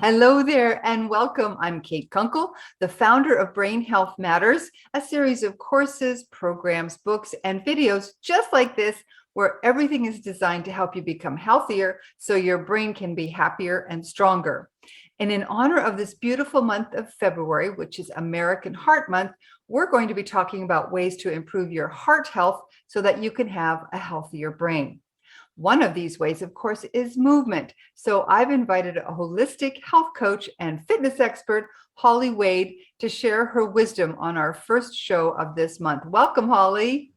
Hello there and welcome. I'm Kate Kunkel, the founder of Brain Health Matters, a series of courses, programs, books, and videos just like this, where everything is designed to help you become healthier so your brain can be happier and stronger. And in honor of this beautiful month of February, which is American Heart Month, we're going to be talking about ways to improve your heart health so that you can have a healthier brain. One of these ways, of course, is movement. So I've invited a holistic health coach and fitness expert, Holly Wade, to share her wisdom on our first show of this month. Welcome, Holly.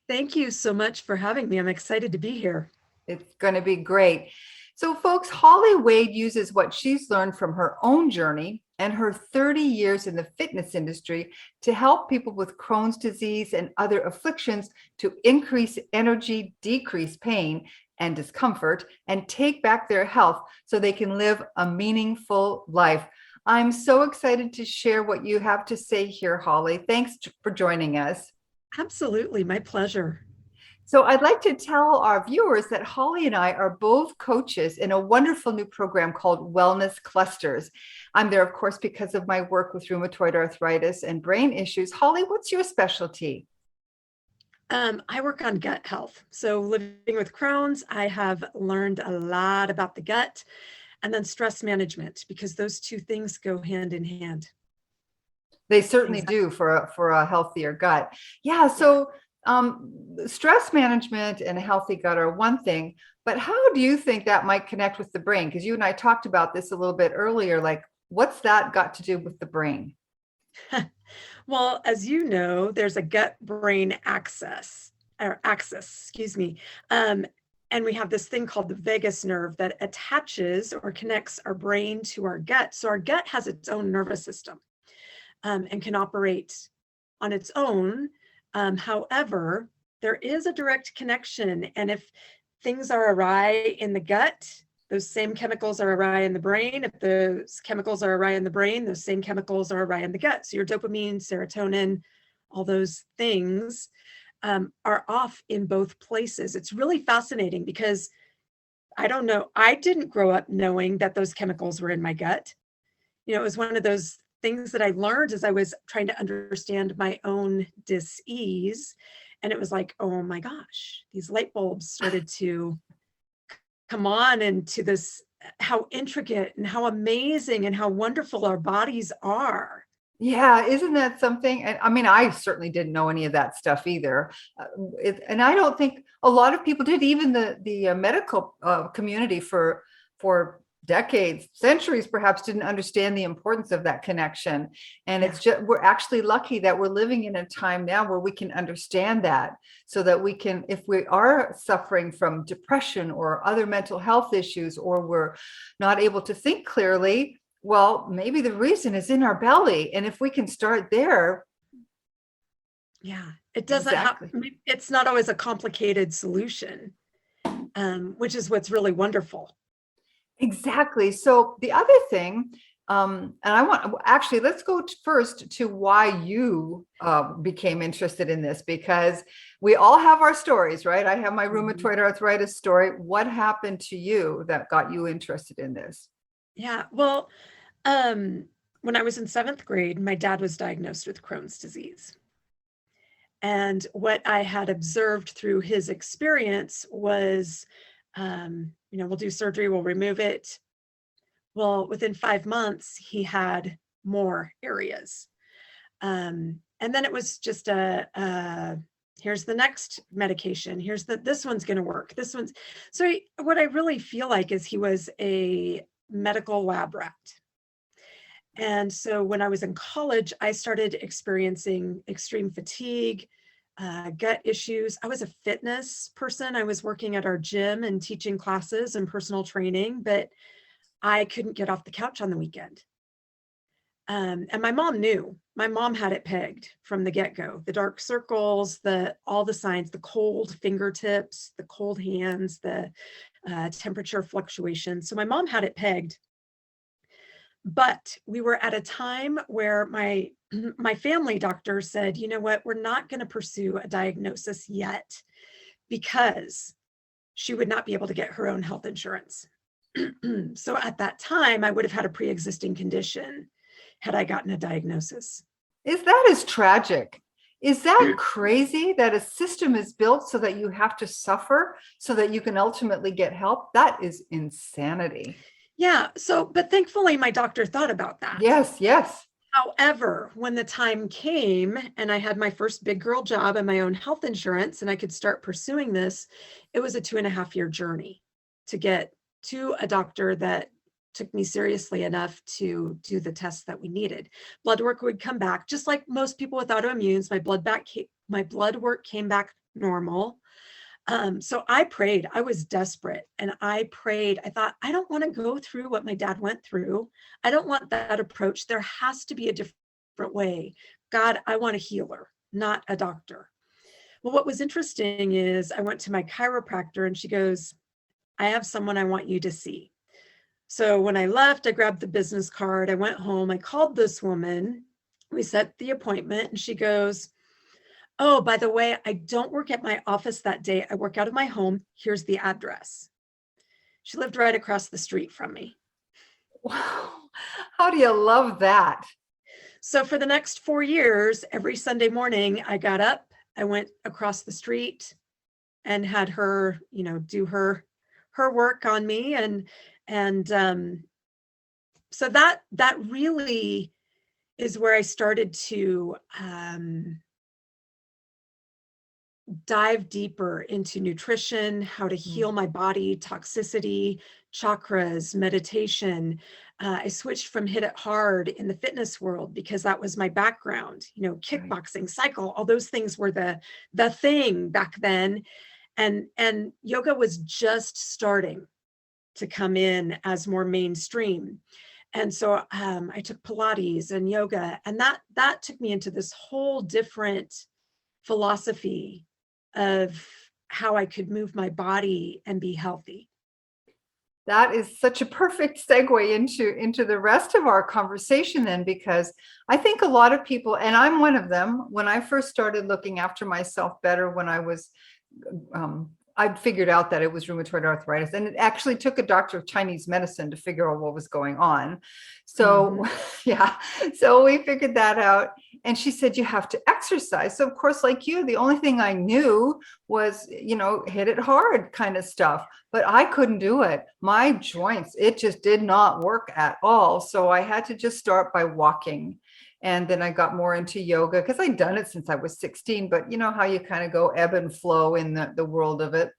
Thank you so much for having me. I'm excited to be here. It's going to be great. So, folks, Holly Wade uses what she's learned from her own journey and her 30 years in the fitness industry to help people with Crohn's disease and other afflictions to increase energy, decrease pain and discomfort, and take back their health so they can live a meaningful life. I'm so excited to share what you have to say here, Holly. Thanks for joining us. Absolutely, my pleasure. So I'd like to tell our viewers that Holly and I are both coaches in a wonderful new program called Wellness Clusters. I'm there, of course, because of my work with rheumatoid arthritis and brain issues. Holly, what's your specialty? I work on gut health. So living with Crohn's, I have learned a lot about the gut and then stress management, because those two things go hand in hand. They certainly do for a healthier gut. Yeah, so stress management and a healthy gut are one thing, but how do you think that might connect with the brain? Because you and I talked about this a little bit earlier, like what's that got to do with the brain? Well, as you know, there's a gut-brain axis, excuse me. And we have this thing called the vagus nerve that attaches or connects our brain to our gut. So our gut has its own nervous system and can operate on its own. However, there is a direct connection. And if things are awry in the gut, those same chemicals are awry in the brain. If those chemicals are awry in the brain, those same chemicals are awry in the gut. So your dopamine, serotonin, all those things are off in both places. It's really fascinating because I don't know, I didn't grow up knowing that those chemicals were in my gut. It was one of those things that I learned as I was trying to understand my own dis-ease. And it was like, oh my gosh, these light bulbs started to come on into this, how intricate and how amazing and how wonderful our bodies are. Yeah, isn't that something? And I mean, I certainly didn't know any of that stuff either. And I don't think a lot of people did, even the medical community for decades, centuries perhaps, didn't understand the importance of that connection. And it's just, we're actually lucky that we're living in a time now where we can understand that, so that we can, if we are suffering from depression or other mental health issues, or we're not able to think clearly, well, maybe the reason is in our belly. And if we can start there. Yeah, it doesn't exactly. It's not always a complicated solution, which is what's really wonderful. Exactly. So the other thing, and I want, actually, let's go first to why you became interested in this, because we all have our stories, right? I have my rheumatoid arthritis story. What happened to you that got you interested in this? Yeah, well, when I was in 7th grade, my dad was diagnosed with Crohn's disease. And what I had observed through his experience was, we'll do surgery, we'll remove it. Well, within 5 months, he had more areas. And then it was just here's the next medication. This one's going to work. So what I really feel like is he was a medical lab rat. And so when I was in college, I started experiencing extreme fatigue, gut issues. I was a fitness person. I was working at our gym and teaching classes and personal training, but I couldn't get off the couch on the weekend. And my mom knew. My mom had it pegged from the get-go. The dark circles, all the signs, the cold fingertips, the cold hands, the temperature fluctuations. So my mom had it pegged. But we were at a time where my family doctor said, you know what, we're not going to pursue a diagnosis yet, because she would not be able to get her own health insurance. So at that time, I would have had a pre-existing condition had I gotten a diagnosis. That is tragic. Is that crazy that a system is built so that you have to suffer so that you can ultimately get help? That is insanity. Yeah. So, but thankfully, my doctor thought about that. Yes, yes. However, when the time came and I had my first big girl job and my own health insurance and I could start pursuing this, it was a 2.5-year journey to get to a doctor that took me seriously enough to do the tests that we needed. Blood work would come back, just like most people with autoimmunes. My blood work came back normal. So I prayed. I was desperate, and I prayed. I thought, I don't want to go through what my dad went through. I don't want that approach. There has to be a different way. God, I want a healer, not a doctor. Well, what was interesting is I went to my chiropractor, and she goes, I have someone I want you to see. So when I left, I grabbed the business card. I went home. I called this woman. We set the appointment, and she goes, oh, by the way, I don't work at my office that day. I work out of my home. Here's the address. She lived right across the street from me. Wow. How do you love that? So for the next 4 years, every Sunday morning, I got up, I went across the street and had her, do her work on me. And so that really is where I started to dive deeper into nutrition, how to heal my body, toxicity, chakras, meditation. I switched from hit it hard in the fitness world because that was my background, kickboxing, cycle, all those things were the thing back then. And yoga was just starting to come in as more mainstream. And so I took Pilates and yoga, and that took me into this whole different philosophy of how I could move my body and be healthy. That is such a perfect segue into the rest of our conversation then, because I think a lot of people, and I'm one of them, when I first started looking after myself better, when I was I'd figured out that it was rheumatoid arthritis, and it actually took a doctor of Chinese medicine to figure out what was going on. So yeah, so we figured that out. And she said, you have to exercise. So of course, like you, the only thing I knew was, hit it hard kind of stuff, but I couldn't do it. My joints, it just did not work at all. So I had to just start by walking. And then I got more into yoga because I'd done it since I was 16, but you know how you kind of go ebb and flow in the world of it.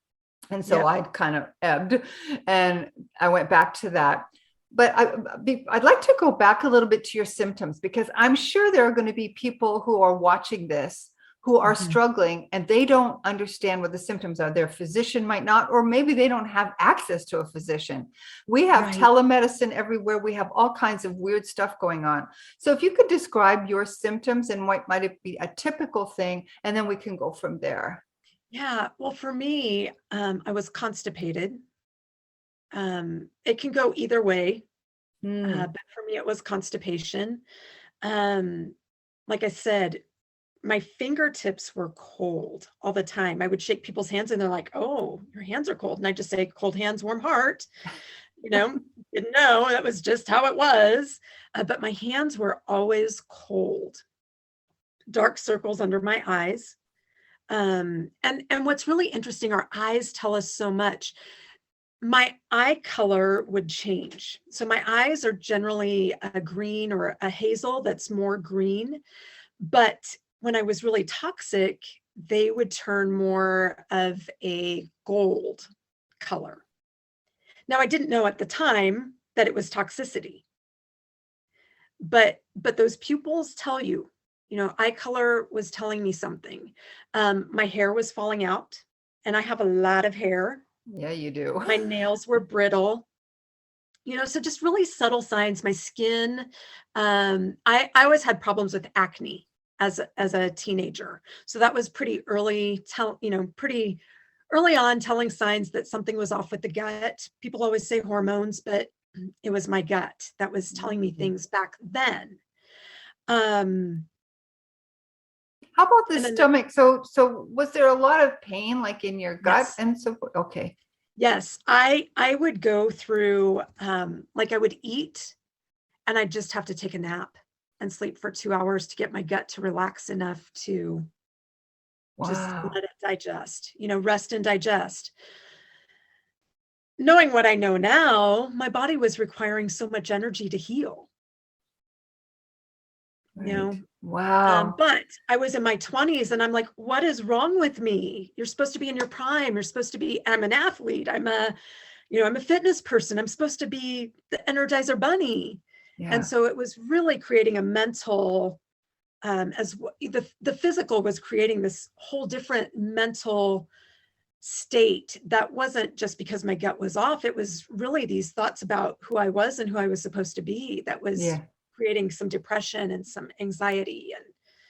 And so I'd kind of ebbed and I went back to that. But I'd like to go back a little bit to your symptoms, because I'm sure there are going to be people who are watching this who are struggling and they don't understand what the symptoms are. Their physician might not, or maybe they don't have access to a physician. We have telemedicine everywhere. We have all kinds of weird stuff going on. So if you could describe your symptoms and what might it be a typical thing, and then we can go from there. Yeah. Well, for me, I was constipated. It can go either way. But for me, it was constipation. Like I said, my fingertips were cold all the time. I would shake people's hands and they're like, oh, your hands are cold. And I just say, cold hands, warm heart. Didn't know, that was just how it was. But my hands were always cold, dark circles under my eyes. And what's really interesting, our eyes tell us so much. My eye color would change. So my eyes are generally a green or a hazel that's more green. But when I was really toxic, they would turn more of a gold color. Now, I didn't know at the time that it was toxicity. But those pupils tell you, eye color was telling me something. My hair was falling out, and I have a lot of hair. Yeah, you do. My nails were brittle, so just really subtle signs. My skin, I always had problems with acne as a teenager. So that was pretty early, pretty early on, telling signs that something was off with the gut. People always say hormones, but it was my gut that was telling me things back then. How about the stomach? So was there a lot of pain like in your gut? Yes. And so, okay. Yes, I would go through, like I would eat and I'd just have to take a nap and sleep for 2 hours to get my gut to relax enough to just Wow. let it digest, rest and digest. Knowing what I know now, my body was requiring so much energy to heal, you Right. know. Wow. But I was in my 20s and I'm like, what is wrong with me? You're supposed to be in your prime. You're supposed to be, I'm an athlete. I'm a fitness person. I'm supposed to be the Energizer Bunny. And Yeah. so it was really creating a mental, the physical was creating this whole different mental state that wasn't just because my gut was off. It was really these thoughts about who I was and who I was supposed to be that was Yeah. creating some depression and some anxiety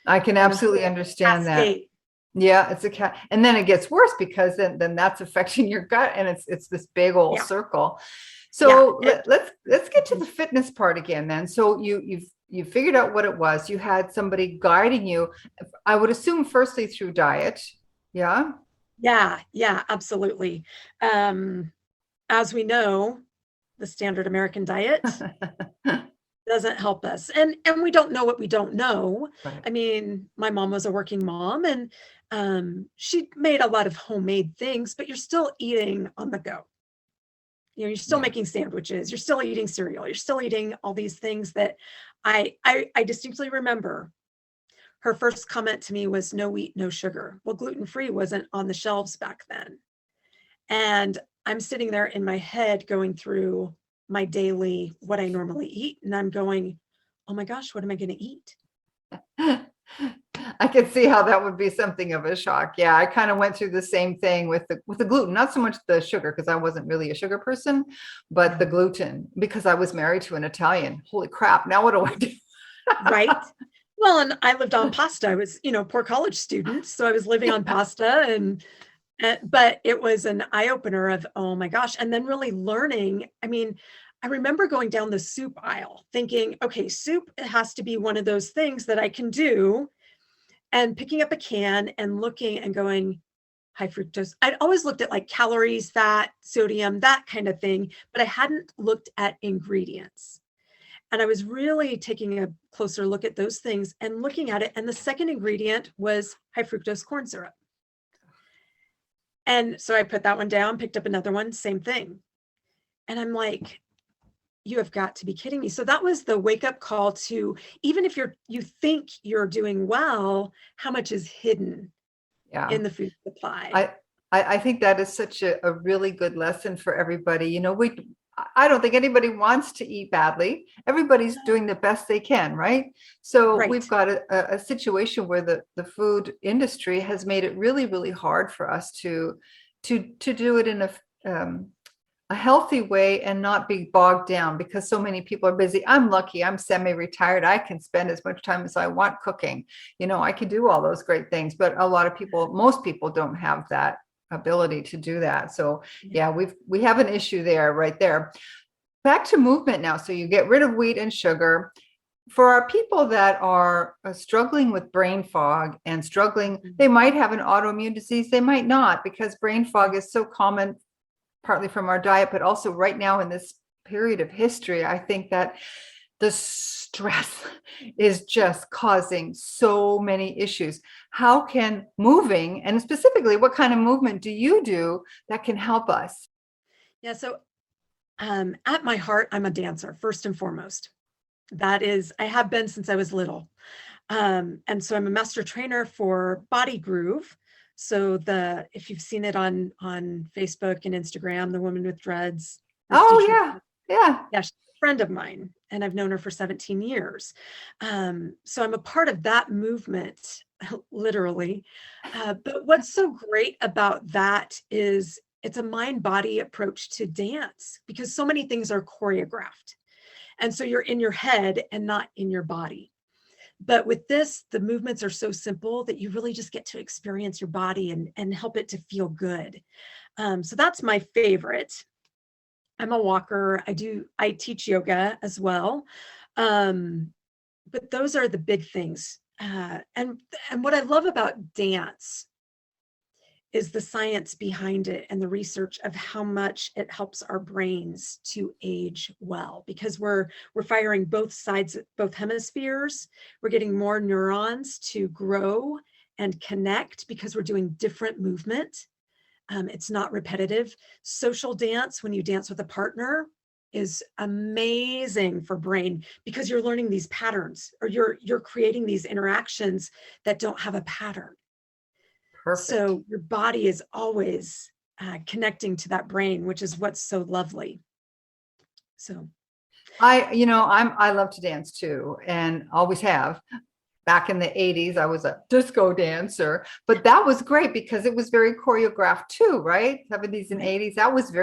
I can and a absolutely whole understand that. cascade. Yeah, it's a cat, and then it gets worse because then that's affecting your gut, and it's this big old Yeah. circle. Yeah. So let's get to the fitness part again then. So you figured out what it was. You had somebody guiding you. I would assume firstly through diet. Yeah. Yeah. Yeah. Absolutely. As we know, the standard American diet doesn't help us. And we don't know what we don't know. Right. I mean, my mom was a working mom and she made a lot of homemade things, but you're still eating on the go. You're still Yeah. making sandwiches, you're still eating cereal, you're still eating all these things that I distinctly remember her first comment to me was no wheat, no sugar. Well, gluten-free wasn't on the shelves back then. And I'm sitting there in my head going through my daily, what I normally eat. And I'm going, oh my gosh, what am I going to eat? I can see how that would be something of a shock. Yeah, I kind of went through the same thing with the gluten, not so much the sugar because I wasn't really a sugar person, but Yeah. the gluten because I was married to an Italian. Holy crap! Now what do I do? Right. Well, and I lived on pasta. I was, poor college student. So I was living on pasta but it was an eye opener of, oh my gosh. And then really learning. I mean, I remember going down the soup aisle thinking, okay, soup has to be one of those things that I can do, and picking up a can and looking and going, high fructose. I'd always looked at like calories, fat, sodium, that kind of thing, but I hadn't looked at ingredients. And I was really taking a closer look at those things and looking at it. And the second ingredient was high fructose corn syrup. And so I put that one down, picked up another one, same thing. And I'm like, you have got to be kidding me. So that was the wake up call to, even if you think you're doing well, how much is hidden Yeah. in the food supply? I think that is such a really good lesson for everybody. I don't think anybody wants to eat badly. Everybody's doing the best they can, right? So Right. we've got a situation where the food industry has made it really, really hard for us to do it in a healthy way and not be bogged down because so many people are busy. I'm lucky. I'm semi-retired. I can spend as much time as I want cooking. I can do all those great things, but a lot of people, most people don't have that ability to do that. So yeah, we have an issue there right there. Back to movement now. So you get rid of wheat and sugar. For our people that are struggling with brain fog and struggling, they might have an autoimmune disease. They might not, because brain fog is so common, partly from our diet, but also right now in this period of history, I think that the stress is just causing so many issues. How can moving, and specifically, what kind of movement do you do that can help us? Yeah. So at my heart, I'm a dancer, first and foremost. That is, I have been since I was little. And so I'm a master trainer for Body Groove. So if you've seen it on Facebook and Instagram, the woman with dreads. Oh yeah, yeah. Yeah, she's a friend of mine, and I've known her for 17 years. So I'm a part of that movement, literally. But what's so great about that is it's a mind-body approach to dance, because so many things are choreographed. And so you're in your head and not in your body. But with this, the movements are so simple that you really just get to experience your body and help it to feel good. So that's my favorite. I'm a walker. I teach yoga as well. But those are the big things. And what I love about dance is the science behind it and the research of how much it helps our brains to age well, because we're firing both sides, both hemispheres. We're getting more neurons to grow and connect because we're doing different movement. It's not repetitive. Social dance, when you dance with a partner, is amazing for brain because you're learning these patterns, or you're creating these interactions that don't have a pattern. Perfect. So your body is always connecting to that brain, which is what's so lovely. So I love to dance too, and always have. Back in the 80s, I was a disco dancer, but that was great because it was very choreographed too, right? 70s and 80s. That was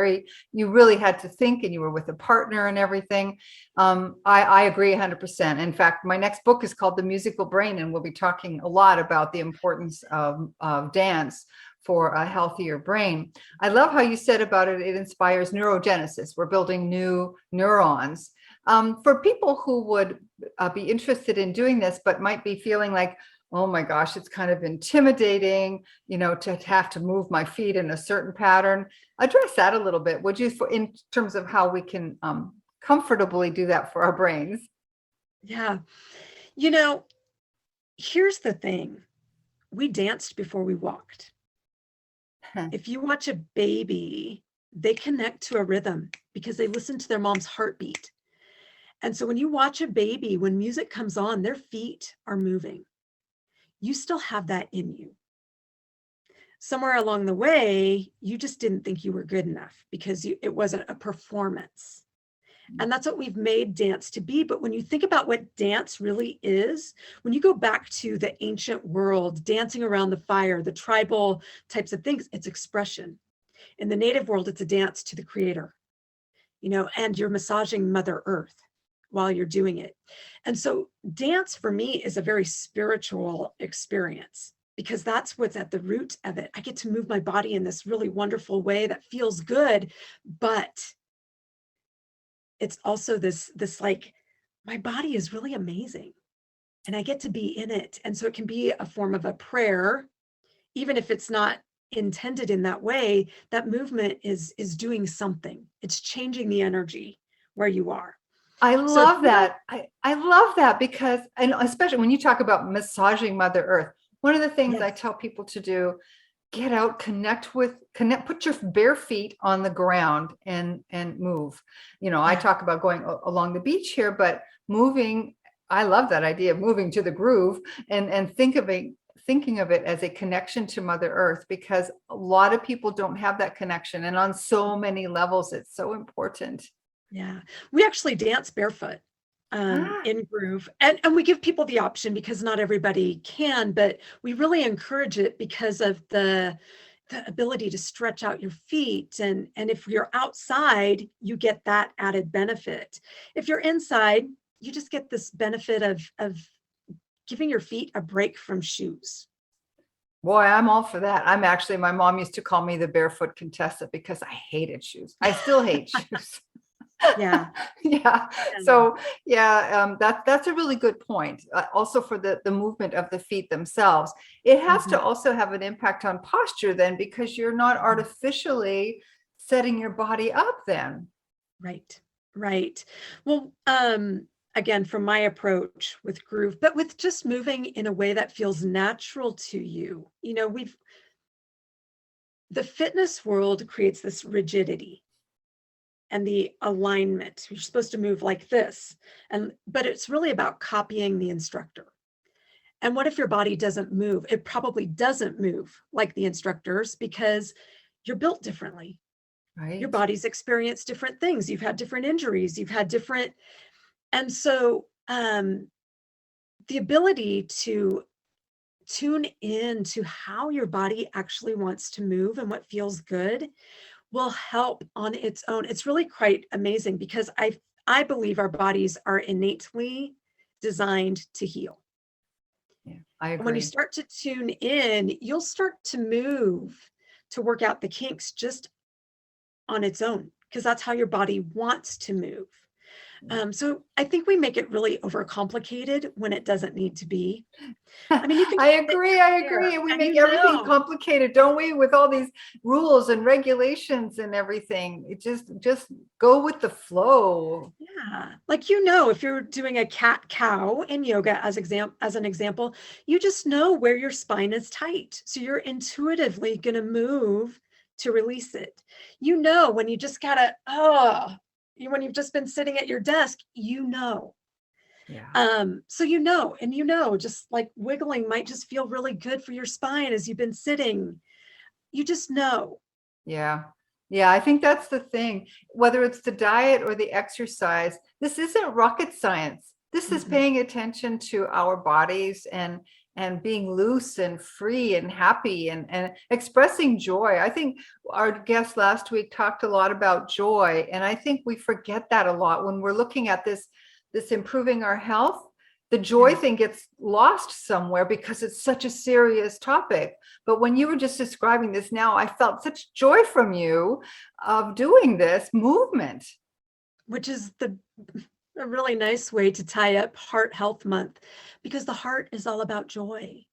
you really had to think, and you were with a partner and everything. I agree 100%. In fact, my next book is called The Musical Brain, and we'll be talking a lot about the importance of dance for a healthier brain. I love how you said about it. It inspires neurogenesis. We're building new neurons. For people who would be interested in doing this, but might be feeling like, oh my gosh, it's kind of intimidating, to have to move my feet in a certain pattern. Address that a little bit, would you, in terms of how we can comfortably do that for our brains? Yeah. Here's the thing. We danced before we walked. If you watch a baby, they connect to a rhythm because they listen to their mom's heartbeat. And so when you watch a baby, when music comes on, their feet are moving. You still have that in you. Somewhere along the way, you just didn't think you were good enough because it wasn't a performance. And that's what we've made dance to be. But when you think about what dance really is, when you go back to the ancient world, dancing around the fire, the tribal types of things, it's expression. In the native world, it's a dance to the creator, and you're massaging Mother Earth while you're doing it. And so dance for me is a very spiritual experience because that's what's at the root of it. I get to move my body in this really wonderful way that feels good, but it's also this like, my body is really amazing and I get to be in it. And so it can be a form of a prayer, even if it's not intended in that way. That movement is doing something. It's changing the energy where you are. I love that. I love that because, and especially when you talk about massaging Mother Earth, one of the things I tell people to do, get out, put your bare feet on the ground and move. I talk about going along the beach here, but moving, I love that idea of moving to the groove and thinking of it as a connection to Mother Earth, because a lot of people don't have that connection. And on so many levels, it's so important. Yeah, we actually dance barefoot in groove, and we give people the option because not everybody can, but we really encourage it because of the ability to stretch out your feet. And if you're outside, you get that added benefit. If you're inside, you just get this benefit of giving your feet a break from shoes. Boy, I'm all for that. My mom used to call me the barefoot Contessa because I hated shoes. I still hate shoes. Yeah. Yeah. So that's a really good point. Also for the movement of the feet themselves, it has to also have an impact on posture then, because you're not artificially setting your body up then. Right. Well, again, from my approach with groove, but with just moving in a way that feels natural to you, the fitness world creates this rigidity and the alignment. You're supposed to move like this. But it's really about copying the instructor. And what if your body doesn't move? It probably doesn't move like the instructors because you're built differently. Right. Your body's experienced different things. You've had different injuries. You've had different. And so the ability to tune in to how your body actually wants to move and what feels good will help on its own. It's really quite amazing because I believe our bodies are innately designed to heal. Yeah, I agree. And when you start to tune in, you'll start to move to work out the kinks just on its own, because that's how your body wants to move. So I think we make it really overcomplicated when it doesn't need to be. I mean, you can I agree. We make everything complicated, don't we? With all these rules and regulations and everything. It just go with the flow. Yeah. Like, if you're doing a cat cow in yoga as an example, you just know where your spine is tight. So you're intuitively going to move to release it. When you just gotta, when you've just been sitting at your desk, Yeah. So just like wiggling might just feel really good for your spine as you've been sitting. You just know. Yeah. Yeah, I think that's the thing. Whether it's the diet or the exercise, this isn't rocket science. This is paying attention to our bodies and being loose and free and happy and expressing joy. I think our guest last week talked a lot about joy, and I think we forget that a lot when we're looking at this improving our health. The joy thing gets lost somewhere because it's such a serious topic. But when you were just describing this now, I felt such joy from you of doing this movement. Which is a really nice way to tie up Heart Health Month, because the heart is all about joy.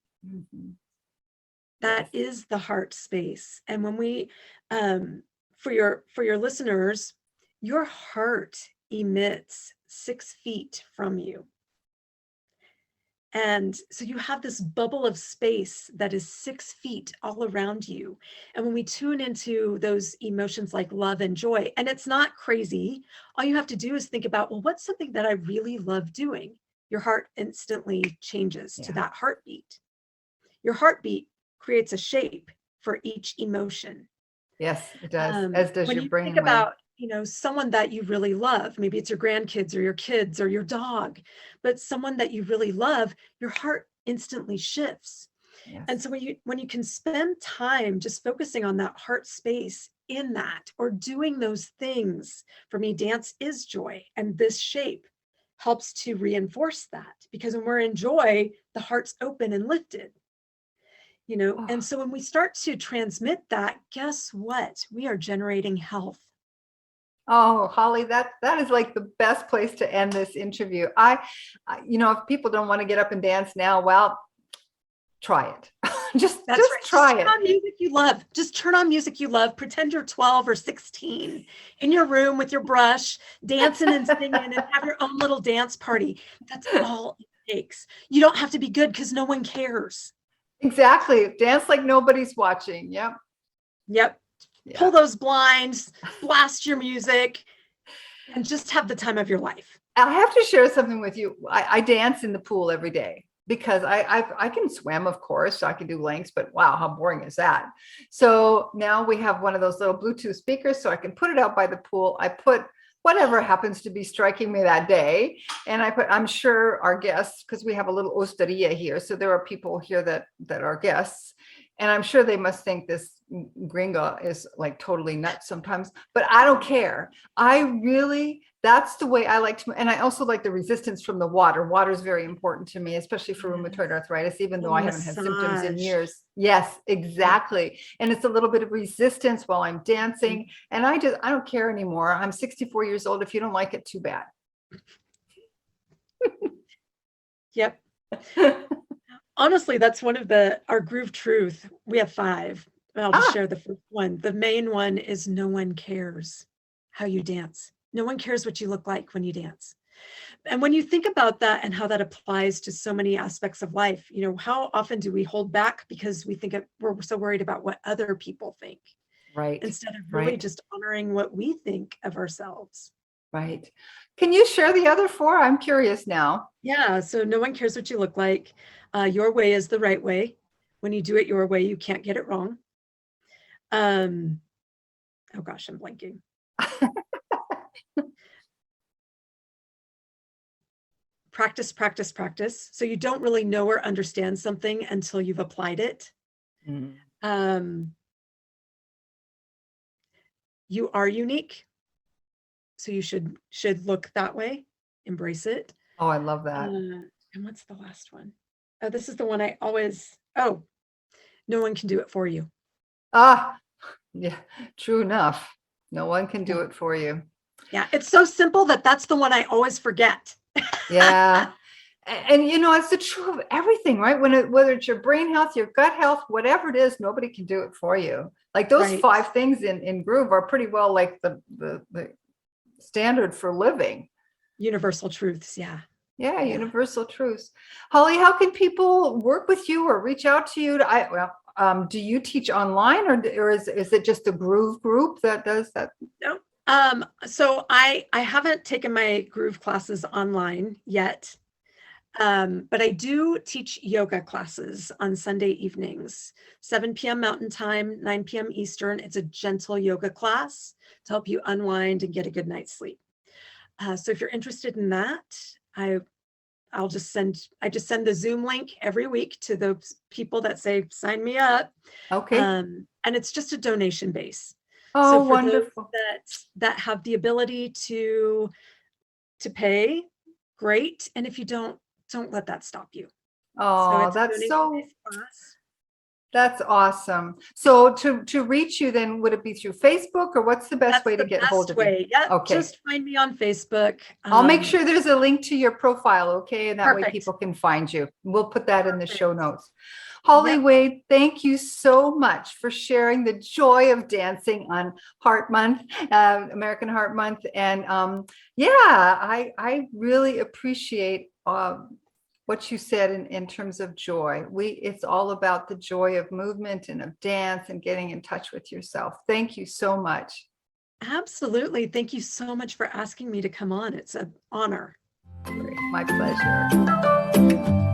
That is the heart space. And when we, for your listeners, your heart emits 6 feet from you. And so you have this bubble of space that is 6 feet all around you. And when we tune into those emotions like love and joy, and it's not crazy, all you have to do is think about, well, what's something that I really love doing? Your heart instantly changes to that heartbeat. Your heartbeat creates a shape for each emotion. Yes, it does, as does your brain. Think about someone that you really love, maybe it's your grandkids or your kids or your dog, but someone that you really love, your heart instantly shifts. Yes. And so when you can spend time just focusing on that heart space in that, or doing those things, for me, dance is joy. And this shape helps to reinforce that, because when we're in joy, the heart's open and lifted. And so when we start to transmit that, guess what? We are generating health. Oh, Holly, that is like the best place to end this interview. If people don't want to get up and dance now, well, try it. just try it. Turn on music you love. Just turn on music you love. Pretend you're 12 or 16 in your room with your brush, dancing and singing, and have your own little dance party. That's all it takes. You don't have to be good because no one cares. Exactly. Dance like nobody's watching. Yep. Yeah. Pull those blinds, blast your music, and just have the time of your life. I have to share something with you. I dance in the pool every day because I can swim, of course. I can do lengths, but wow, how boring is that? So now we have one of those little Bluetooth speakers, so I can put it out by the pool. I put whatever happens to be striking me that day. And I'm sure our guests, because we have a little osteria here, so there are people here that are guests, and I'm sure they must think this gringa is like totally nuts sometimes, but I don't care. That's the way I like to, and I also like the resistance from the water. Water is very important to me, especially for rutaid arthritis, even though I haven't had symptoms in years. Yes, exactly. And it's a little bit of resistance while I'm dancing. And I don't care anymore. I'm 64 years old. If you don't like it, too bad. Yep. Honestly, that's one of our groove truth. We have 5. I'll just share the first one. The main one is no one cares how you dance. No one cares what you look like when you dance. And when you think about that and how that applies to so many aspects of life, how often do we hold back because we're so worried about what other people think? Right. Instead of really just honoring what we think of ourselves. Right. Can you share the other 4? I'm curious now. Yeah. So no one cares what you look like. Your way is the right way. When you do it your way, you can't get it wrong. Oh gosh, I'm blanking. Practice, practice, practice. So you don't really know or understand something until you've applied it. You are unique. So you should look that way, embrace it. Oh, I love that. And what's the last one? Oh, this is the one no one can do it for you. Yeah, true enough. No one can do it for you. Yeah, it's so simple that's the one I always forget. Yeah. And it's the truth of everything, right? Whether it's your brain health, your gut health, whatever it is, nobody can do it for you. Like those Right. 5 things in Groove are pretty well like the standard for living. Universal truths. Yeah. Yeah, universal truths. Holly, how can people work with you or reach out to you? Do you teach online, or is it just the Groove group that does that? No. So I haven't taken my Groove classes online yet. But I do teach yoga classes on Sunday evenings, 7 p.m. Mountain Time, 9 p.m. Eastern. It's a gentle yoga class to help you unwind and get a good night's sleep. So if you're interested in that, I just send the Zoom link every week to those people that say, sign me up. Okay. And it's just a donation base. Oh, so for wonderful. those that have the ability to pay, great. And if you don't let that stop you. Oh, So that's awesome. So to reach you, then would it be through Facebook, or what's the best way to get hold of you? Yeah. Okay. Just find me on Facebook. I'll make sure there's a link to your profile, okay? And that way Perfect. people can find you. We'll put that in the show notes. Holly Wade, thank you so much for sharing the joy of dancing on Heart Month, American Heart Month. And I really appreciate what you said in terms of joy. It's all about the joy of movement and of dance and getting in touch with yourself. Thank you so much. Absolutely. Thank you so much for asking me to come on. It's an honor. Great. My pleasure.